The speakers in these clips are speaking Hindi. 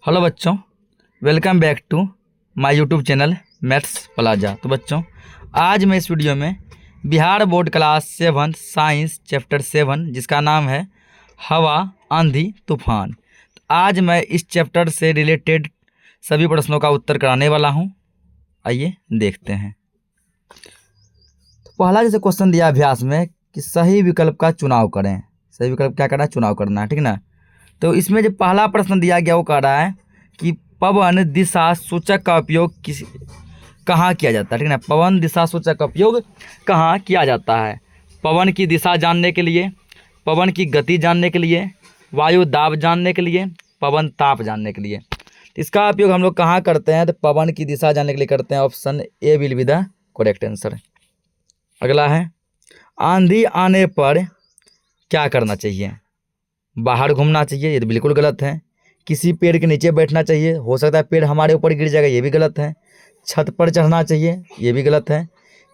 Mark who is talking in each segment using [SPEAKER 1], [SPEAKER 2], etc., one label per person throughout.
[SPEAKER 1] हेलो बच्चों, welcome back to my YouTube channel maths plaza. तो बच्चों, आज मैं इस वीडियो में Bihar board class 7 science chapter 7 जिसका नाम है हवा, आंधी, तूफान। तो आज मैं इस चैप्टर से रिलेटेड सभी प्रश्नों का उत्तर कराने वाला हूं। आइए देखते हैं। तो पहला जैसे क्वेश्चन दिया अभ्यास में कि सही विकल्प का चुनाव करें। सही विकल्प क्या करना है? चुनाव करना है, ठीक ना। तो इसमें जो पहला प्रश्न दिया गया वो कह रहा है कि पवन दिशा सूचक का उपयोग कहाँ किया जाता है, ठीक ना। पवन दिशा सूचक का उपयोग कहाँ किया जाता है? पवन की दिशा जानने के लिए, पवन की गति जानने के लिए, वायु दाब जानने के लिए, पवन ताप जानने के लिए। इसका उपयोग हम लोग कहाँ करते हैं? तो पवन की दिशा जानने के लिए करते हैं। Option A will be the correct answer. अगला है, आंधी आने पर क्या करना चाहिए? बाहर घूमना चाहिए, ये तो बिल्कुल गलत है। किसी पेड़ के नीचे बैठना चाहिए, हो सकता है पेड़ हमारे ऊपर गिर जाएगा, ये भी गलत है। छत पर चढ़ना चाहिए, ये भी गलत है।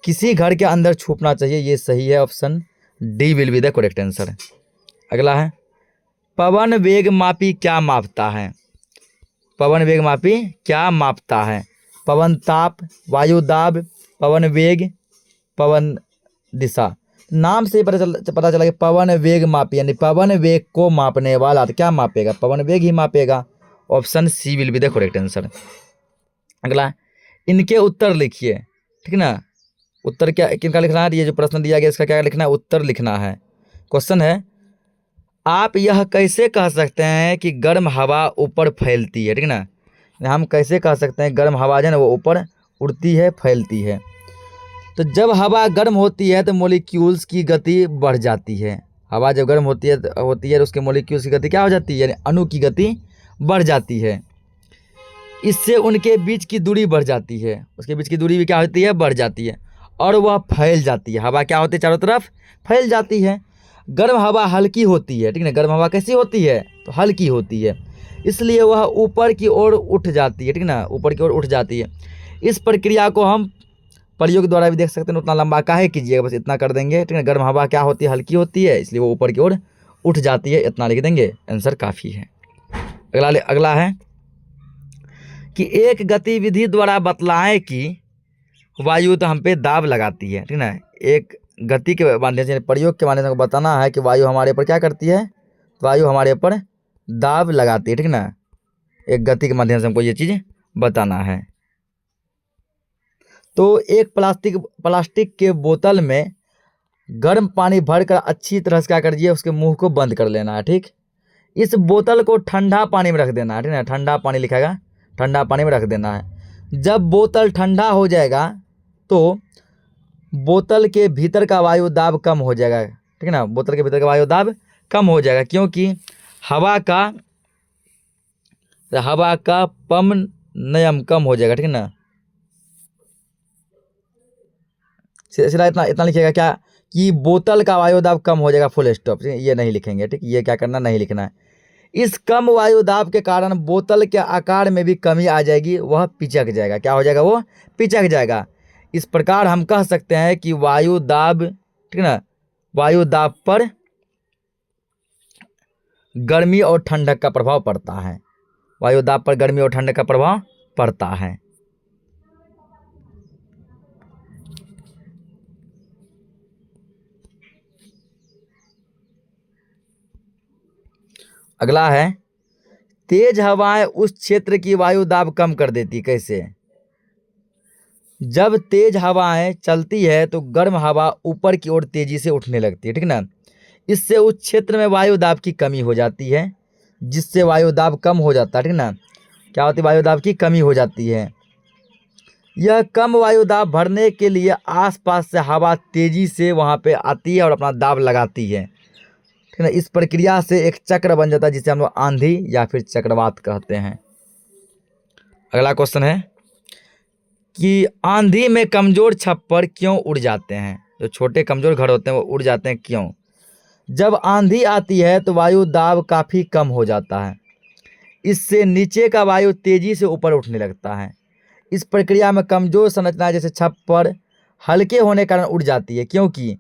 [SPEAKER 1] किसी घर के अंदर छुपना चाहिए, ये सही है। Option D will be the correct answer. अगला है, पवन वेग मापी क्या मापता है? पवन वेग मापी क्या मापता है? पवन ताप, वायु दाब, पवन वेग, पवन दिशा। नाम से ही पता चला कि पवन वेग मापी, यानी पवन वेग को मापने वाला। तो क्या मापेगा? पवन वेग ही मापेगा। Option C will be the correct answer. अगला, इनके उत्तर लिखिए, ठीक ना। उत्तर क्या किनका लिखना है? ये जो प्रश्न दिया गया इसका क्या लिखना है? उत्तर लिखना है। क्वेश्चन है, आप यह कैसे कह सकते हैं कि गर्म हवा ऊपर फैलती है, ठीक ना। हम कैसे कह सकते हैं गर्म हवा जो है ना वो ऊपर उड़ती है, फैलती है? तो जब हवा गर्म होती है तो मॉलिक्यूल्स की गति बढ़ जाती है। हवा जब गर्म होती है तो उसके मॉलिक्यूल्स की गति क्या हो जाती है? यानी अणु की गति बढ़ जाती है। इससे उनके बीच की दूरी बढ़ जाती है। उसके बीच की दूरी भी क्या होती है? बढ़ जाती है और वह फैल जाती है। हवा क्या होती है? चारों तरफ फैल जाती है। गर्म हवा हल्की होती है, ठीक है। गर्म हवा कैसी होती है? तो हल्की होती है, इसलिए वह ऊपर की ओर उठ जाती है, ठीक ना। ऊपर की ओर उठ जाती है। इस प्रक्रिया को हम प्रयोग द्वारा भी देख सकते हैं। उतना लंबा काहे कीजिएगा, बस इतना कर देंगे, ठीक है। गर्म हवा क्या होती है? हल्की होती है, इसलिए वो ऊपर की ओर उठ जाती है। इतना लिख देंगे, आंसर काफ़ी है। अगला है कि एक गतिविधि द्वारा बतलाएं कि वायु तो हम पे दाब लगाती है, ठीक ना। एक गति के माध्यम से, प्रयोग के माध्यम से बताना है कि वायु हमारे ऊपर क्या करती है? वायु हमारे ऊपर दाब लगाती है, ठीक ना। एक गति के माध्यम से हमको ये चीज़ बताना है। तो एक प्लास्टिक के बोतल में गर्म पानी भरकर अच्छी तरह से क्या कर दिए? उसके मुंह को बंद कर लेना है, ठीक। इस बोतल को ठंडा पानी में रख देना है, ठीक है। ठंडा पानी लिखाएगा, ठंडा पानी में रख देना है। जब बोतल ठंडा हो जाएगा तो बोतल के भीतर का वायु दाब कम हो जाएगा, ठीक है ना। बोतल के भीतर का वायु दाब कम हो जाएगा, क्योंकि हवा का पवनयम कम हो जाएगा, ठीक है ना। सीधा इतना लिखिएगा क्या कि बोतल का वायु दाब कम हो जाएगा, फुल स्टॉप। ये नहीं लिखेंगे, ठीक। ये क्या करना? नहीं लिखना है। इस कम वायु दाब के कारण बोतल के आकार में भी कमी आ जाएगी, वह पिचक जाएगा। क्या हो जाएगा? वो पिचक जाएगा। इस प्रकार हम कह सकते हैं कि वायु दाब, ठीक ना, वायु दाब पर गर्मी और ठंडक का प्रभाव पड़ता है। वायु दाब पर गर्मी और ठंडक का प्रभाव पड़ता है। अगला है, तेज हवाएं उस क्षेत्र की वायु दाब कम कर देती। कैसे? जब तेज हवाएं चलती है तो गर्म हवा ऊपर की ओर तेजी से उठने लगती है, ठीक ना। इससे उस क्षेत्र में वायु दाब की कमी हो जाती है, जिससे वायु दाब कम हो जाता है, ठीक ना। क्या होती है? वायु दाब की कमी हो जाती है। यह कम वायु दाब भरने के लिए आसपास से हवा तेजी से वहां पे आती है और अपना दाब लगाती है, ठीक है। इस प्रक्रिया से एक चक्र बन जाता है, जिसे हम लोग आंधी या फिर चक्रवात कहते हैं। अगला क्वेश्चन है कि आंधी में कमजोर छप्पर क्यों उड़ जाते हैं? जो छोटे कमजोर घर होते हैं वो उड़ जाते हैं, क्यों? जब आंधी आती है तो वायु दाब काफ़ी कम हो जाता है। इससे नीचे का वायु तेजी से ऊपर उठने लगता है। इस प्रक्रिया में कमजोर संरचना जैसे छप्पर हल्के होने के कारण उड़ जाती है, क्योंकि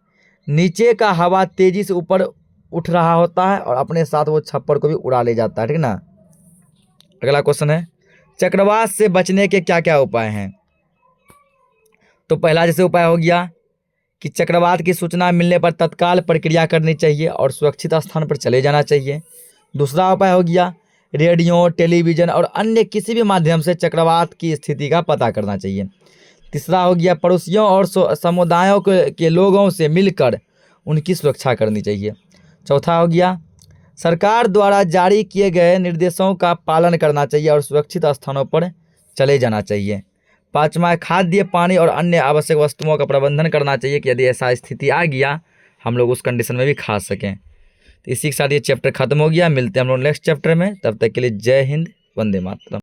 [SPEAKER 1] नीचे का हवा तेजी से ऊपर उठ रहा होता है और अपने साथ वो छप्पर को भी उड़ा ले जाता है, ठीक ना। अगला क्वेश्चन है, चक्रवात से बचने के क्या क्या उपाय हैं। तो पहला जैसे उपाय हो गया कि चक्रवात की सूचना मिलने पर तत्काल प्रक्रिया करनी चाहिए और सुरक्षित स्थान पर चले जाना चाहिए। दूसरा उपाय हो गया, रेडियो, टेलीविज़न और अन्य किसी भी माध्यम से चक्रवात की स्थिति का पता करना चाहिए। तीसरा हो गया, पड़ोसियों और समुदायों के लोगों से मिलकर उनकी सुरक्षा करनी चाहिए। चौथा हो गया, सरकार द्वारा जारी किए गए निर्देशों का पालन करना चाहिए और सुरक्षित स्थानों पर चले जाना चाहिए। पाँचवा है, खाद्य, पानी और अन्य आवश्यक वस्तुओं का प्रबंधन करना चाहिए कि यदि ऐसा स्थिति आ गया हम लोग उस कंडीशन में भी खा सकें। तो इसी के साथ ये चैप्टर खत्म हो गया। मिलते हैं हम लोग नेक्स्ट चैप्टर में, तब तक के लिए जय हिंद, वंदे मातरम।